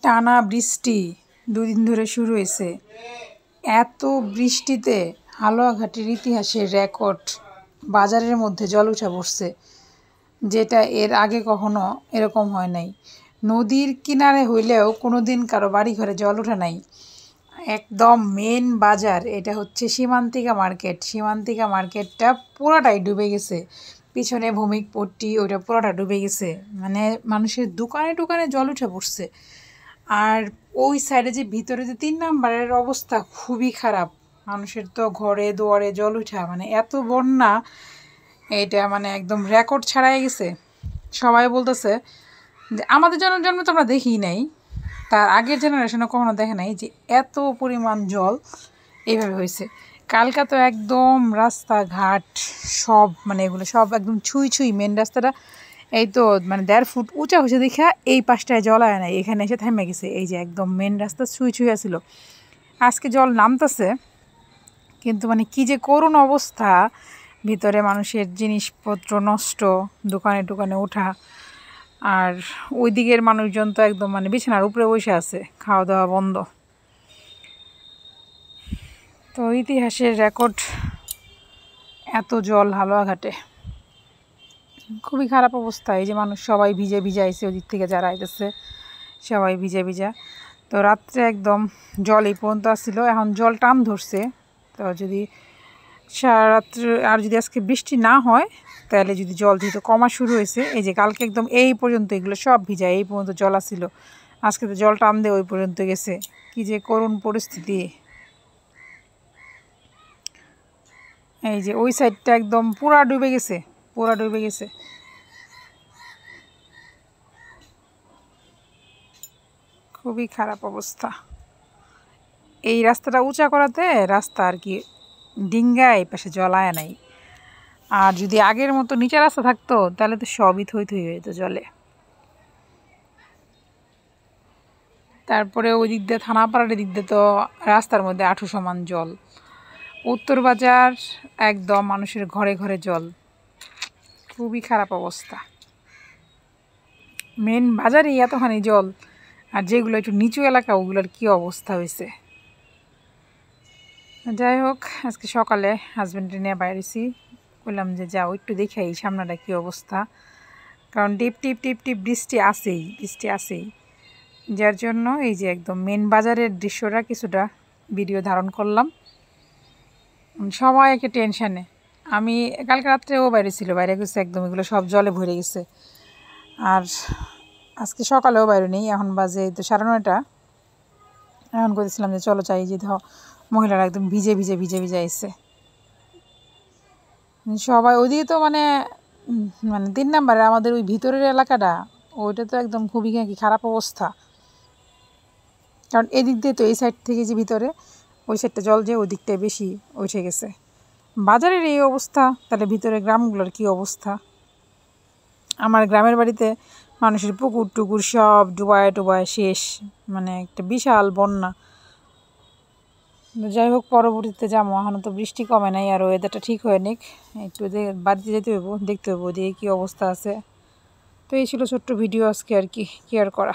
টানা বৃষ্টি দুদিন ধরে শুরু হয়েছে। এত বৃষ্টিতে হালুয়াঘাটের ইতিহাসের রেকর্ড বাজারের মধ্যে জল উঠে পড়ছে, যেটা এর আগে কখনো এরকম হয় নাই। নদীর কিনারে হইলেও কোনো দিন কারো বাড়ি ঘরে জল ওঠে নাই। একদম মেন বাজার, এটা হচ্ছে সীমান্তিকা মার্কেট। সীমান্তিকা মার্কেটটা পুরোটাই ডুবে গেছে, পিছনে ভূমিপট্টি ওইটা পুরোটা ডুবে গেছে, মানে মানুষের দোকানে টোকানে জল উঠে পড়ছে। আর ওই সাইডে যে ভিতরে যে 3 নাম্বারের অবস্থা খুবই খারাপ, মানুষের তো ঘরে দুয়ারে জল উঠা, মানে এত বন্যা, এটা মানে একদম রেকর্ড ছাড়াই গেছে। সবাই বলতেছে যে আমাদের জন্ম তো আমরা দেখি নাই, তার আগের জেনারেশনও কখনো দেখে নাই যে এত পরিমাণ জল এইভাবে হয়েছে। কালকা তো একদম রাস্তাঘাট সব, মানে এগুলো সব একদম ছুঁই ছুঁই। মেন রাস্তাটা এই তো মানে 1.5 ফুট উঁচা হয়েছে দেখা এই পাশটায় জল আয় নাই, এখানে এসে থেমে গেছে। এই যে একদম মেন রাস্তা ছুঁই ছুঁই আসছিল, আজকে জল নামতেছে, কিন্তু মানে কি যে করুণ অবস্থা, ভিতরে মানুষের জিনিসপত্র নষ্ট, দোকানে টোকানে ওঠা। আর ওই দিকের মানুষজন তো একদম মানে বিছানার উপরে বসে আছে, খাওয়া দাওয়া বন্ধ। তো ইতিহাসের রেকর্ড এত জল হালুয়াঘাটে, খুবই খারাপ অবস্থা। এই যে মানুষ সবাই ভিজে ভিজে আইছে, ওদিক থেকে যারা আইতেছে সবাই ভিজে ভিজা। তো রাত্রে একদম জল এই পর্যন্ত আসছিল, এখন জল টান ধরছে। তো যদি সারা রাত্রে আর যদি আজকে বৃষ্টি না হয়, তাহলে যদি জল যেহেতু কমা শুরু হয়েছে, এই যে কালকে একদম এই পর্যন্ত এগুলো সব ভিজা, এই পর্যন্ত জল আসছিল, আজকে তো জল টান দিয়ে ওই পর্যন্ত গেছে। কি যে করুণ পরিস্থিতি। এই যে ওই সাইডটা একদম পুরা ডুবে গেছে, পুরা ডুবে গেছে। খুবই খারাপ অবস্থা। এই রাস্তাটা উঁচা করাতে রাস্তা আর কি ডিঙ্গায় পাশে জল আয় নাই। আর যদি আগের মতো নিচে রাস্তা থাকতো তাহলে তো সবই থই থই হয়ে যেত জলে। তারপরে ওই দিক দিয়ে থানাপাড়ার দিক দিয়ে তো রাস্তার মধ্যে আঁঠু সমান জল। উত্তর বাজার একদম মানুষের ঘরে ঘরে জল, খুবই খারাপ অবস্থা। মেন বাজারেই এতখানি জল, আর যেগুলো একটু নিচু এলাকা ওগুলোর কি অবস্থা হয়েছে। যাই হোক, আজকে সকালে হাজব্যান্ডে নিয়ে বাইরেছি, বললাম যে যাও একটু দেখে এই সামনাটা কী অবস্থা, কারণ টিপ টিপ টিপ টিপ বৃষ্টি আসেই। যার জন্য এই যে একদম মেন বাজারের দৃশ্যটা কিছুটা ভিডিও ধারণ করলাম। সবাই একটা টেনশানে। আমি কালকে রাত্রেও বাইরে গেছে, একদম এগুলো সব জলে ভরে গেছে। আর আজকে সকালেও বাইরে নেই, এখন বাজে তো 9:30। এখন করেছিলাম যে চলো চাই, যে মহিলারা একদম ভিজে এসে সবাই ওইদিকে তো মানে 3 নাম্বারে আমাদের ওই ভিতরের এলাকাটা, ওইটা তো একদম খুবই খারাপ অবস্থা। কারণ এদিক দিয়ে তো এই সাইড থেকে যে ভিতরে ওই সাইডটা জল যে ওই দিকটায় বেশি উঠে গেছে। বাজারের এই অবস্থা, তাহলে ভিতরে গ্রামগুলোর কি অবস্থা। আমার গ্রামের বাড়িতে মানুষের পুকুর টুকুর সব ডুবায় শেষ, মানে একটা বিশাল বন্যা। যাই হোক, পরবর্তীতে যাবো, এখনও তো বৃষ্টি কমে নাই, আর ওয়েদারটা ঠিক হয়ে নিক, একটু বাড়িতে যেতে হইব, দেখতে হইব দিয়ে কী অবস্থা আছে। তো এই ছিল ছোট্ট ভিডিও আজকে, আর কি কেয়ার করা।